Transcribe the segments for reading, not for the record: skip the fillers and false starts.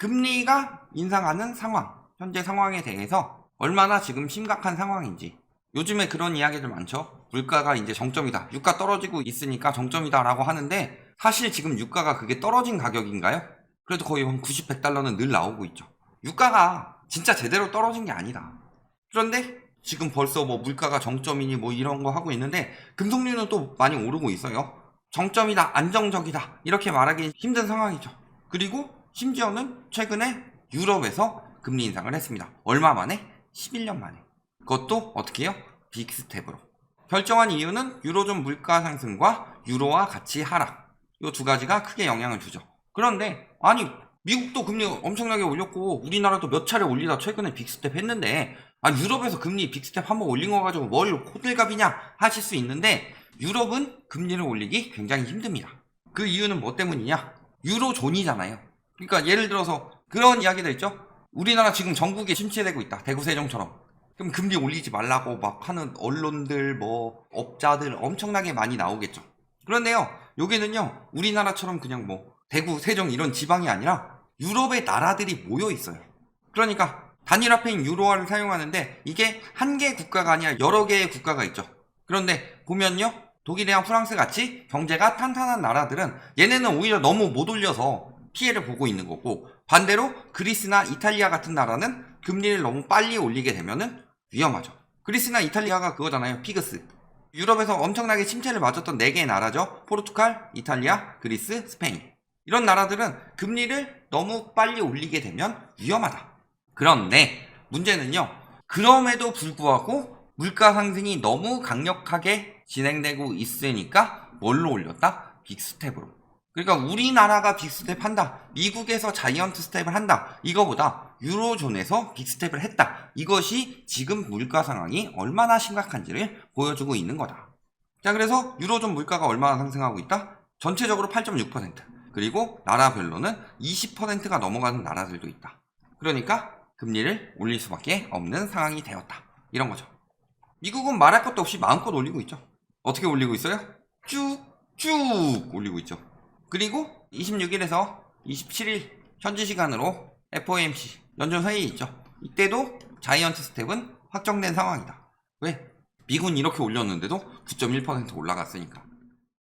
금리가 인상하는 상황, 현재 상황에 대해서 얼마나 지금 심각한 상황인지. 요즘에 그런 이야기들 많죠. 물가가 이제 정점이다. 유가 떨어지고 있으니까 정점이다 라고 하는데 사실 지금 유가가 그게 떨어진 가격인가요? 그래도 거의 한 90, 100달러는 늘 나오고 있죠. 유가가 진짜 제대로 떨어진 게 아니다. 그런데 지금 벌써 뭐 물가가 정점이니 뭐 이런 거 하고 있는데 금속류는 또 많이 오르고 있어요. 정점이다, 안정적이다 이렇게 말하기 힘든 상황이죠. 그리고 심지어는 최근에 유럽에서 금리 인상을 했습니다. 얼마 만에? 11년 만에. 그것도 어떻게 해요? 빅스텝으로. 결정한 이유는 유로존 물가 상승과 유로화 가치 하락. 이 두 가지가 크게 영향을 주죠. 그런데 아니 미국도 금리 엄청나게 올렸고 우리나라도 몇 차례 올리다 최근에 빅스텝 했는데 유럽에서 금리 빅스텝 한번 올린 거 가지고 뭘 호들갑이냐 하실 수 있는데 유럽은 금리를 올리기 굉장히 힘듭니다. 그 이유는 뭐 때문이냐? 유로존이잖아요. 그러니까 예를 들어서 그런 이야기들 있죠. 우리나라 지금 전국에 침체되고 있다. 대구세종처럼. 그럼 금리 올리지 말라고 막 하는 언론들 뭐 업자들 엄청나게 많이 나오겠죠. 그런데요. 여기는요. 우리나라처럼 그냥 뭐 대구, 세종 이런 지방이 아니라 유럽의 나라들이 모여 있어요. 그러니까 단일화폐인 유로화를 사용하는데 이게 한 개 국가가 아니라 여러 개의 국가가 있죠. 그런데 보면요. 독일이랑 프랑스 같이 경제가 탄탄한 나라들은 얘네는 오히려 너무 못 올려서 피해를 보고 있는 거고 반대로 그리스나 이탈리아 같은 나라는 금리를 너무 빨리 올리게 되면은 위험하죠. 그리스나 이탈리아가 그거잖아요. 피그스. 유럽에서 엄청나게 침체를 맞았던 4개의 나라죠. 포르투갈, 이탈리아, 그리스, 스페인. 이런 나라들은 금리를 너무 빨리 올리게 되면 위험하다. 그런데 문제는요. 그럼에도 불구하고 물가 상승이 너무 강력하게 진행되고 있으니까 뭘로 올렸다? 빅스텝으로. 그러니까 우리나라가 빅스텝 한다. 미국에서 자이언트 스텝을 한다. 이거보다 유로존에서 빅스텝을 했다. 이것이 지금 물가 상황이 얼마나 심각한지를 보여주고 있는 거다. 자, 그래서 유로존 물가가 얼마나 상승하고 있다? 전체적으로 8.6%. 그리고 나라별로는 20%가 넘어가는 나라들도 있다. 그러니까 금리를 올릴 수밖에 없는 상황이 되었다. 이런 거죠. 미국은 말할 것도 없이 마음껏 올리고 있죠. 어떻게 올리고 있어요? 쭉 올리고 있죠. 그리고 26일에서 27일 현지 시간으로 FOMC 연준회의 있죠. 이때도 자이언트 스텝은 확정된 상황이다. 왜? 미국은 이렇게 올렸는데도 9.1% 올라갔으니까.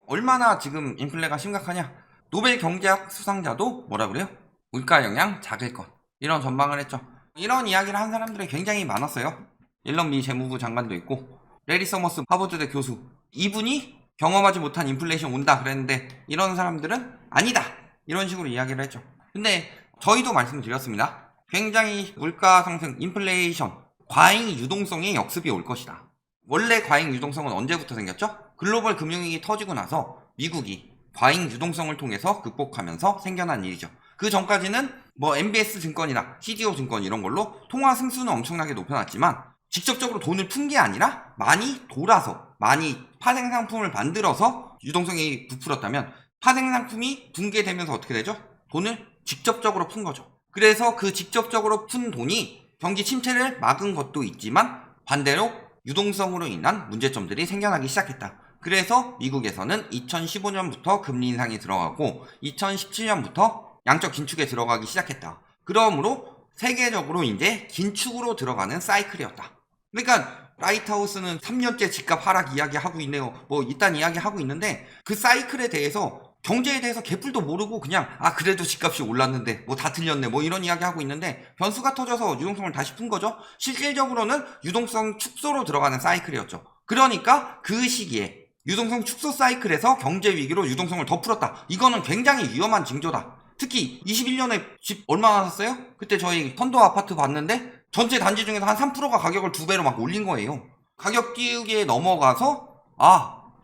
얼마나 지금 인플레가 심각하냐? 노벨 경제학 수상자도 뭐라 그래요? 물가 영향 작을 것. 이런 전망을 했죠. 이런 이야기를 한 사람들이 굉장히 많았어요. 옐런 미 재무부 장관도 있고 레리 서머스 하버드대 교수. 이분이 경험하지 못한 인플레이션 온다 그랬는데 이런 사람들은 아니다. 이런 식으로 이야기를 했죠. 근데 저희도 말씀드렸습니다. 굉장히 물가 상승, 인플레이션, 과잉 유동성의 역습이 올 것이다. 원래 과잉 유동성은 언제부터 생겼죠? 글로벌 금융위기 터지고 나서 미국이 과잉 유동성을 통해서 극복하면서 생겨난 일이죠. 그 전까지는 뭐 MBS 증권이나 CDO 증권 이런 걸로 통화 승수는 엄청나게 높여놨지만 직접적으로 돈을 푼 게 아니라 많이 돌아서 많이 파생 상품을 만들어서 유동성이 부풀었다면 파생 상품이 붕괴되면서 어떻게 되죠? 돈을 직접적으로 푼 거죠. 그래서 그 직접적으로 푼 돈이 경기 침체를 막은 것도 있지만 반대로 유동성으로 인한 문제점들이 생겨나기 시작했다. 그래서 미국에서는 2015년부터 금리 인상이 들어가고 2017년부터 양적 긴축에 들어가기 시작했다. 그러므로 세계적으로 이제 긴축으로 들어가는 사이클이었다. 그러니까 라이트하우스는 3년째 집값 하락 이야기하고 있네요. 뭐 이딴 이야기하고 있는데 그 사이클에 대해서 경제에 대해서 개뿔도 모르고 그냥 그래도 집값이 올랐는데 뭐 다 틀렸네 뭐 이런 이야기하고 있는데 변수가 터져서 유동성을 다시 푼 거죠. 실질적으로는 유동성 축소로 들어가는 사이클이었죠. 그러니까 그 시기에 유동성 축소 사이클에서 경제 위기로 유동성을 더 풀었다. 이거는 굉장히 위험한 징조다. 특히 21년에 집 얼마나 샀어요? 그때 저희 컨도 아파트 봤는데 전체 단지 중에서 한 3%가 가격을 2배로 막 올린 거예요. 가격 끼우기에 넘어가서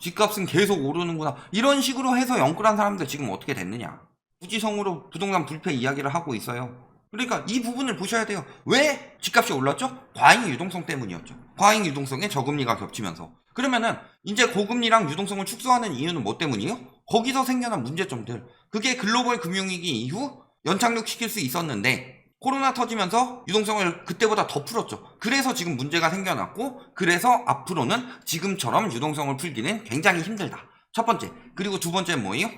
집값은 계속 오르는구나. 이런 식으로 해서 영끌한 사람들 지금 어떻게 됐느냐. 부지성으로 부동산 불패 이야기를 하고 있어요. 그러니까 이 부분을 보셔야 돼요. 왜 집값이 올랐죠? 과잉 유동성 때문이었죠. 과잉 유동성에 저금리가 겹치면서. 그러면은 이제 고금리랑 유동성을 축소하는 이유는 뭐 때문이에요? 거기서 생겨난 문제점들. 그게 글로벌 금융위기 이후 연착륙시킬 수 있었는데 코로나 터지면서 유동성을 그때보다 더 풀었죠. 그래서 지금 문제가 생겨났고 그래서 앞으로는 지금처럼 유동성을 풀기는 굉장히 힘들다. 첫 번째. 그리고 두 번째는 뭐예요?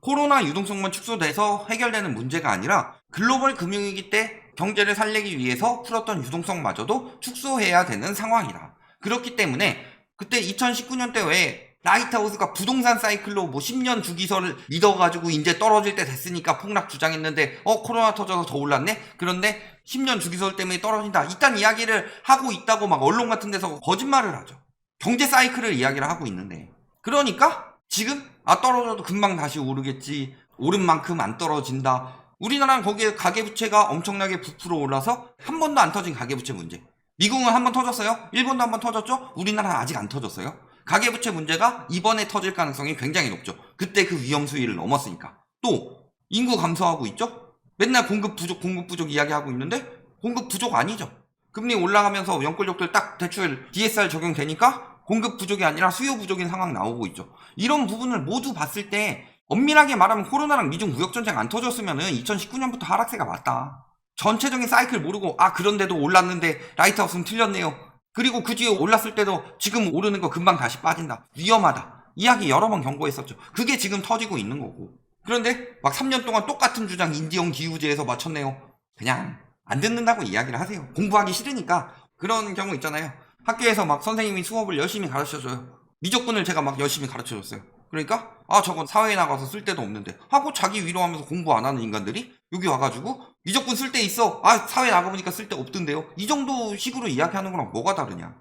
코로나 유동성만 축소돼서 해결되는 문제가 아니라 글로벌 금융위기 때 경제를 살리기 위해서 풀었던 유동성마저도 축소해야 되는 상황이다. 그렇기 때문에 그때 2019년대 왜 라이트하우스가 부동산 사이클로 뭐 10년 주기설을 믿어가지고 이제 떨어질 때 됐으니까 폭락 주장했는데 코로나 터져서 더 올랐네? 그런데 10년 주기설 때문에 떨어진다. 이딴 이야기를 하고 있다고 막 언론 같은 데서 거짓말을 하죠. 경제 사이클을 이야기를 하고 있는데, 그러니까 지금 떨어져도 금방 다시 오르겠지, 오른 만큼 안 떨어진다. 우리나라는 거기에 가계부채가 엄청나게 부풀어 올라서 한 번도 안 터진 가계부채 문제. 미국은 한 번 터졌어요? 일본도 한 번 터졌죠? 우리나라는 아직 안 터졌어요? 가계부채 문제가 이번에 터질 가능성이 굉장히 높죠. 그때 그 위험 수위를 넘었으니까. 또 인구 감소하고 있죠? 맨날 공급 부족 이야기하고 있는데 공급 부족 아니죠. 금리 올라가면서 연끌족들 딱 대출 DSR 적용되니까 공급 부족이 아니라 수요 부족인 상황 나오고 있죠. 이런 부분을 모두 봤을 때 엄밀하게 말하면 코로나랑 미중 무역전쟁 안 터졌으면 2019년부터 하락세가 맞다. 전체적인 사이클 모르고 그런데도 올랐는데 라이트하우스는 틀렸네요. 그리고 그 뒤에 올랐을 때도 지금 오르는 거 금방 다시 빠진다. 위험하다. 이야기 여러 번 경고했었죠. 그게 지금 터지고 있는 거고. 그런데 막 3년 동안 똑같은 주장 인디언 기후제에서 맞췄네요. 그냥 안 듣는다고 이야기를 하세요. 공부하기 싫으니까. 그런 경우 있잖아요. 학교에서 막 선생님이 수업을 열심히 가르쳐줘요. 미적분을 제가 막 열심히 가르쳐줬어요. 그러니까 저건 사회에 나가서 쓸데도 없는데 하고 자기 위로하면서 공부 안 하는 인간들이 여기 와가지고 미적분 쓸데 있어. 사회 나가보니까 쓸데 없던데요. 이 정도 식으로 이야기하는 거랑 뭐가 다르냐.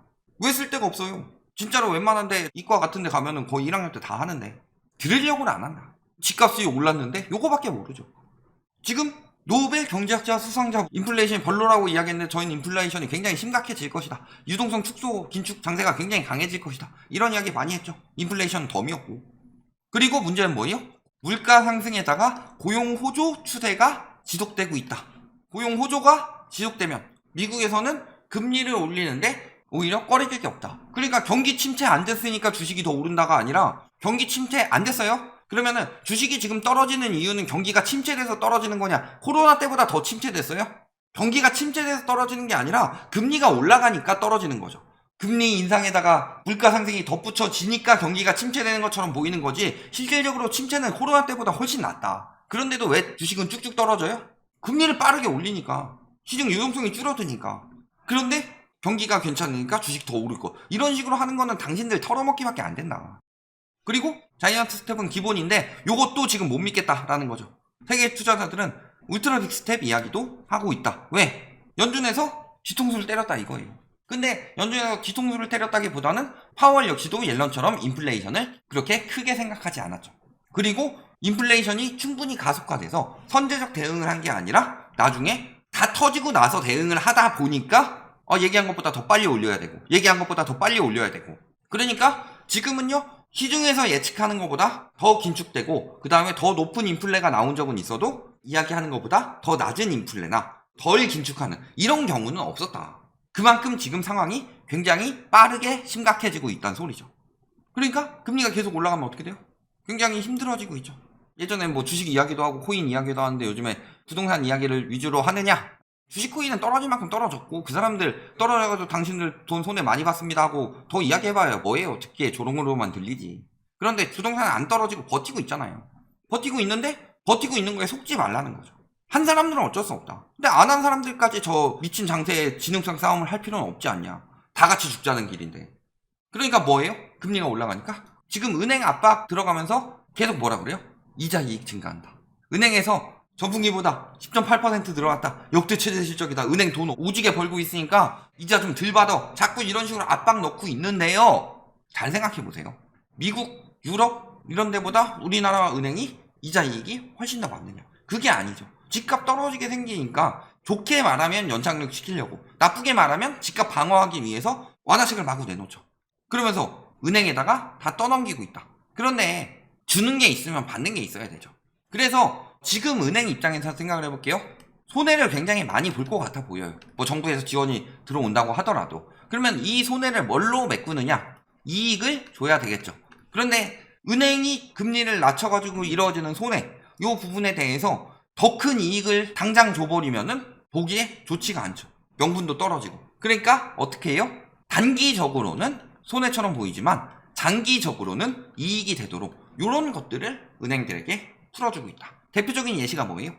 왜 쓸데가 없어요. 진짜로 웬만한데 이과 같은 데 가면은 거의 1학년 때 다 하는데 들으려고는 안 한다. 집값이 올랐는데 요거밖에 모르죠. 지금 노벨 경제학자 수상자 인플레이션이 별로라고 이야기했는데 저희는 인플레이션이 굉장히 심각해질 것이다. 유동성 축소 긴축 장세가 굉장히 강해질 것이다. 이런 이야기 많이 했죠. 인플레이션은 덤이었고. 그리고 문제는 뭐예요? 물가 상승에다가 고용 호조 추세가 지속되고 있다. 고용 호조가 지속되면 미국에서는 금리를 올리는데 오히려 꺼리질 게 없다. 그러니까 경기 침체 안 됐으니까 주식이 더 오른다가 아니라 경기 침체 안 됐어요? 그러면은 주식이 지금 떨어지는 이유는 경기가 침체돼서 떨어지는 거냐? 코로나 때보다 더 침체됐어요? 경기가 침체돼서 떨어지는 게 아니라 금리가 올라가니까 떨어지는 거죠. 금리 인상에다가 물가 상승이 덧붙여지니까 경기가 침체되는 것처럼 보이는 거지, 실질적으로 침체는 코로나 때보다 훨씬 낫다. 그런데도 왜 주식은 쭉쭉 떨어져요? 금리를 빠르게 올리니까, 시중 유동성이 줄어드니까. 그런데 경기가 괜찮으니까 주식 더 오를 거. 이런 식으로 하는 거는 당신들 털어먹기밖에 안 된다. 그리고 자이언트 스텝은 기본인데 요것도 지금 못 믿겠다라는 거죠. 세계 투자자들은 울트라 빅 스텝 이야기도 하고 있다. 왜? 연준에서 뒤통수를 때렸다 이거예요. 근데 연준에서 뒤통수를 때렸다기보다는 파월 역시도 옐런처럼 인플레이션을 그렇게 크게 생각하지 않았죠. 그리고 인플레이션이 충분히 가속화돼서 선제적 대응을 한 게 아니라 나중에 다 터지고 나서 대응을 하다 보니까 얘기한 것보다 더 빨리 올려야 되고 얘기한 것보다 더 빨리 올려야 되고, 그러니까 지금은요 시중에서 예측하는 것보다 더 긴축되고 그 다음에 더 높은 인플레가 나온 적은 있어도 이야기하는 것보다 더 낮은 인플레나 덜 긴축하는 이런 경우는 없었다. 그만큼 지금 상황이 굉장히 빠르게 심각해지고 있다는 소리죠. 그러니까 금리가 계속 올라가면 어떻게 돼요? 굉장히 힘들어지고 있죠. 예전에 뭐 주식 이야기도 하고 코인 이야기도 하는데 요즘에 부동산 이야기를 위주로 하느냐? 주식 코인은 떨어질 만큼 떨어졌고 그 사람들 떨어져가지고 당신들 돈 손해 많이 봤습니다 하고 더 이야기해봐요. 뭐예요? 듣기에 조롱으로만 들리지. 그런데 부동산은 안 떨어지고 버티고 있잖아요. 버티고 있는데 버티고 있는 거에 속지 말라는 거죠. 한 사람들은 어쩔 수 없다. 근데 안 한 사람들까지 저 미친 장세에 진흥성 싸움을 할 필요는 없지 않냐. 다 같이 죽자는 길인데. 그러니까 뭐예요? 금리가 올라가니까 지금 은행 압박 들어가면서 계속 뭐라 그래요? 이자 이익 증가한다. 은행에서 전분기보다 10.8% 들어갔다. 역대 최대 실적이다. 은행 돈 오지게 벌고 있으니까 이자 좀 덜 받아. 자꾸 이런 식으로 압박 넣고 있는데요. 잘 생각해보세요. 미국, 유럽 이런 데보다 우리나라 은행이 이자 이익이 훨씬 더 많느냐? 그게 아니죠. 집값 떨어지게 생기니까 좋게 말하면 연착륙 시키려고, 나쁘게 말하면 집값 방어하기 위해서 완화책을 마구 내놓죠. 그러면서 은행에다가 다 떠넘기고 있다. 그런데 주는 게 있으면 받는 게 있어야 되죠. 그래서 지금 은행 입장에서 생각을 해볼게요. 손해를 굉장히 많이 볼 것 같아 보여요. 뭐 정부에서 지원이 들어온다고 하더라도. 그러면 이 손해를 뭘로 메꾸느냐? 이익을 줘야 되겠죠. 그런데 은행이 금리를 낮춰가지고 이루어지는 손해, 이 부분에 대해서 더 큰 이익을 당장 줘버리면은 보기에 좋지가 않죠. 명분도 떨어지고. 그러니까 어떻게 해요? 단기적으로는 손해처럼 보이지만 장기적으로는 이익이 되도록 이런 것들을 은행들에게 풀어주고 있다. 대표적인 예시가 뭐예요?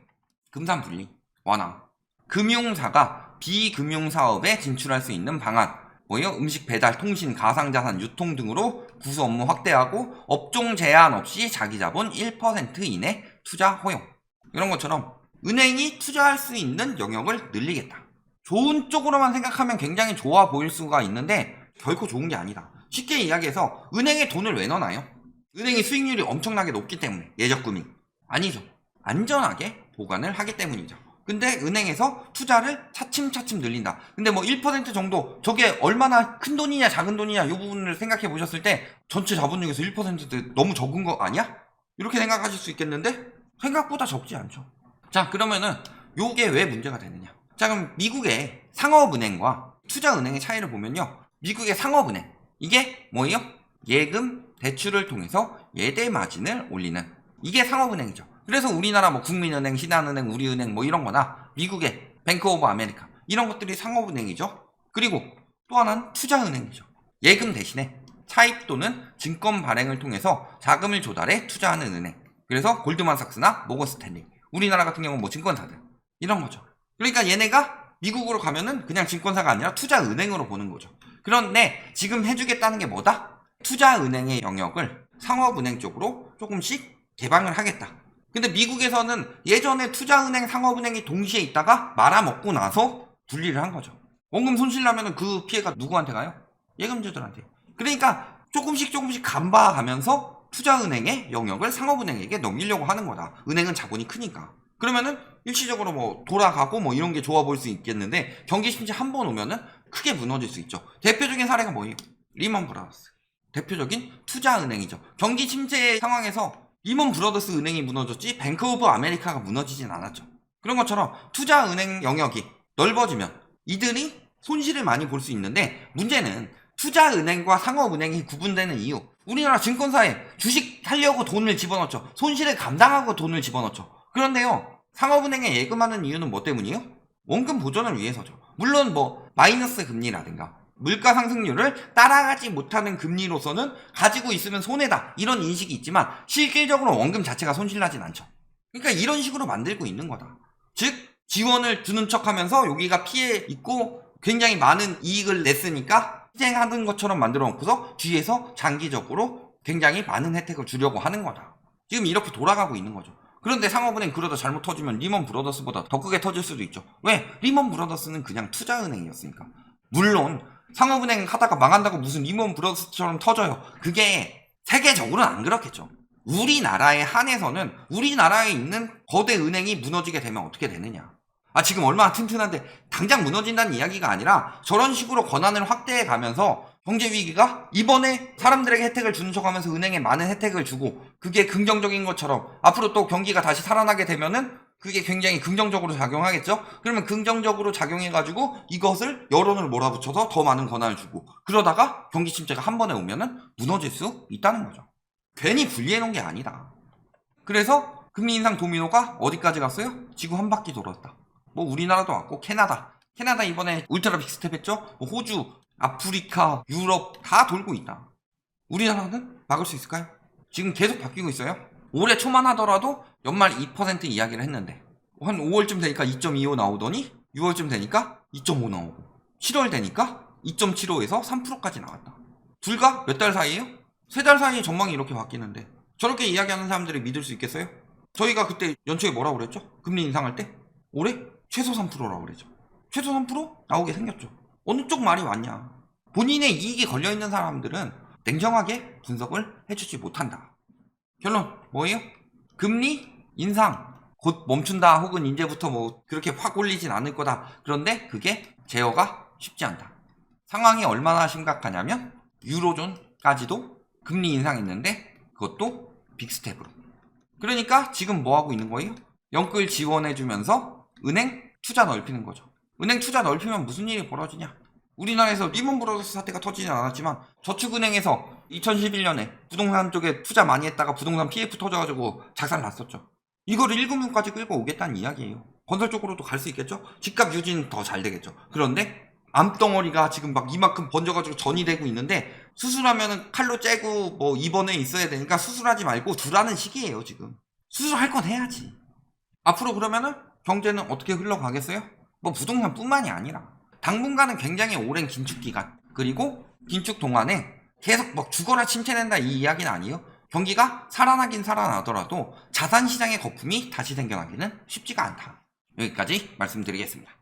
금산분리, 원앙. 금융사가 비금융사업에 진출할 수 있는 방안. 뭐예요? 음식 배달, 통신, 가상자산, 유통 등으로 구수 업무 확대하고 업종 제한 없이 자기 자본 1% 이내 투자 허용. 이런 것처럼 은행이 투자할 수 있는 영역을 늘리겠다. 좋은 쪽으로만 생각하면 굉장히 좋아 보일 수가 있는데 결코 좋은 게 아니다. 쉽게 이야기해서 은행에 돈을 왜 넣나요? 은행이 수익률이 엄청나게 높기 때문에. 예적금이 아니죠. 안전하게 보관을 하기 때문이죠. 근데 은행에서 투자를 차츰차츰 늘린다. 근데 뭐 1% 정도, 저게 얼마나 큰 돈이냐 작은 돈이냐 이 부분을 생각해 보셨을 때 전체 자본 중에서 1% 너무 적은 거 아니야? 이렇게 생각하실 수 있겠는데 생각보다 적지 않죠. 자, 그러면은 요게 왜 문제가 되느냐. 자, 그럼 미국의 상업은행과 투자은행의 차이를 보면요, 미국의 상업은행, 이게 뭐예요? 예금, 대출을 통해서 예대 마진을 올리는, 이게 상업은행이죠. 그래서 우리나라 뭐 국민은행, 신한은행, 우리은행 뭐 이런 거나 미국의 뱅크 오브 아메리카 이런 것들이 상업은행이죠. 그리고 또 하나는 투자은행이죠. 예금 대신에 차입 또는 증권 발행을 통해서 자금을 조달해 투자하는 은행. 그래서 골드만삭스나 모건스탠리, 우리나라 같은 경우는 뭐 증권사들 이런 거죠. 그러니까 얘네가 미국으로 가면은 그냥 증권사가 아니라 투자은행으로 보는 거죠. 그런데 지금 해주겠다는 게 뭐다? 투자은행의 영역을 상업은행 쪽으로 조금씩 개방을 하겠다. 근데 미국에서는 예전에 투자은행, 상업은행이 동시에 있다가 말아먹고 나서 분리를 한 거죠. 원금 손실 나면은 그 피해가 누구한테 가요? 예금주들한테. 그러니까 조금씩 간봐가면서 투자은행의 영역을 상업은행에게 넘기려고 하는 거다. 은행은 자본이 크니까. 그러면은 일시적으로 뭐 돌아가고 뭐 이런 게 좋아 보일 수 있겠는데 경기 침체 한 번 오면은 크게 무너질 수 있죠. 대표적인 사례가 뭐예요? 리먼 브라더스. 대표적인 투자은행이죠. 경기 침체 상황에서 리먼 브라더스 은행이 무너졌지 뱅크 오브 아메리카가 무너지진 않았죠. 그런 것처럼 투자은행 영역이 넓어지면 이들이 손실을 많이 볼 수 있는데, 문제는 투자은행과 상업은행이 구분되는 이유, 우리나라 증권사에 주식 하려고 돈을 집어넣죠. 손실을 감당하고 돈을 집어넣죠. 그런데요, 상업은행에 예금하는 이유는 뭐 때문이에요? 원금 보존을 위해서죠. 물론 뭐 마이너스 금리라든가 물가 상승률을 따라가지 못하는 금리로서는 가지고 있으면 손해다 이런 인식이 있지만 실질적으로 원금 자체가 손실나진 않죠. 그러니까 이런 식으로 만들고 있는 거다. 즉 지원을 주는 척하면서 여기가 피해 있고 굉장히 많은 이익을 냈으니까 희생하는 것처럼 만들어 놓고서 뒤에서 장기적으로 굉장히 많은 혜택을 주려고 하는 거다. 지금 이렇게 돌아가고 있는 거죠. 그런데 상업은행 그러다 잘못 터지면 리먼 브라더스보다 더 크게 터질 수도 있죠. 왜? 리먼 브라더스는 그냥 투자은행이었으니까. 물론 상업은행 하다가 망한다고 무슨 리먼 브라더스처럼 터져요. 그게 세계적으로는 안 그렇겠죠. 우리나라에 한해서는 우리나라에 있는 거대 은행이 무너지게 되면 어떻게 되느냐. 지금 얼마나 튼튼한데 당장 무너진다는 이야기가 아니라 저런 식으로 권한을 확대해 가면서 경제위기가 이번에 사람들에게 혜택을 주는 척하면서 은행에 많은 혜택을 주고 그게 긍정적인 것처럼 앞으로 또 경기가 다시 살아나게 되면은 그게 굉장히 긍정적으로 작용하겠죠. 그러면 긍정적으로 작용해가지고 이것을 여론을 몰아붙여서 더 많은 권한을 주고 그러다가 경기 침체가 한 번에 오면은 무너질 수 있다는 거죠. 괜히 분리해 놓은 게 아니다. 그래서 금리 인상 도미노가 어디까지 갔어요? 지구 한 바퀴 돌았다. 뭐 우리나라도 왔고 캐나다 이번에 울트라 빅스텝 했죠. 뭐 호주, 아프리카, 유럽 다 돌고 있다. 우리나라는 막을 수 있을까요? 지금 계속 바뀌고 있어요. 올해 초만 하더라도 연말 2% 이야기를 했는데 한 5월쯤 되니까 2.25 나오더니 6월쯤 되니까 2.5 나오고 7월 되니까 2.75에서 3%까지 나왔다. 불과 몇 달 사이에요? 3달 사이에 전망이 이렇게 바뀌는데 저렇게 이야기하는 사람들이 믿을 수 있겠어요? 저희가 그때 연초에 뭐라고 그랬죠? 금리 인상할 때? 올해 최소 3%라고 그랬죠. 최소 3% 나오게 생겼죠. 어느 쪽 말이 맞냐. 본인의 이익이 걸려있는 사람들은 냉정하게 분석을 해주지 못한다. 결론 뭐예요? 금리 인상 곧 멈춘다 혹은 이제부터 뭐 그렇게 확 올리진 않을 거다. 그런데 그게 제어가 쉽지 않다. 상황이 얼마나 심각하냐면 유로존까지도 금리 인상했는데 그것도 빅스텝으로. 그러니까 지금 뭐하고 있는 거예요? 영끌 지원해주면서 은행 투자 넓히는 거죠. 은행 투자 넓히면 무슨 일이 벌어지냐. 우리나라에서 리먼 브라더스 사태가 터지진 않았지만 저축은행에서 2011년에 부동산 쪽에 투자 많이 했다가 부동산 PF 터져가지고 작살 났었죠. 이거를 1금융까지 끌고 오겠다는 이야기예요. 건설 쪽으로도 갈 수 있겠죠. 집값 유지는 더 잘 되겠죠. 그런데 암덩어리가 지금 막 이만큼 번져가지고 전이 되고 있는데 수술하면은 칼로 째고 뭐 입원에 있어야 되니까 수술하지 말고 두라는 시기예요 지금. 수술할 건 해야지. 앞으로 그러면은 경제는 어떻게 흘러가겠어요? 뭐 부동산뿐만이 아니라 당분간은 굉장히 오랜 긴축 기간, 그리고 긴축 동안에 계속 막 죽어라 침체된다 이 이야기는 아니에요. 경기가 살아나긴 살아나더라도 자산 시장의 거품이 다시 생겨나기는 쉽지가 않다. 여기까지 말씀드리겠습니다.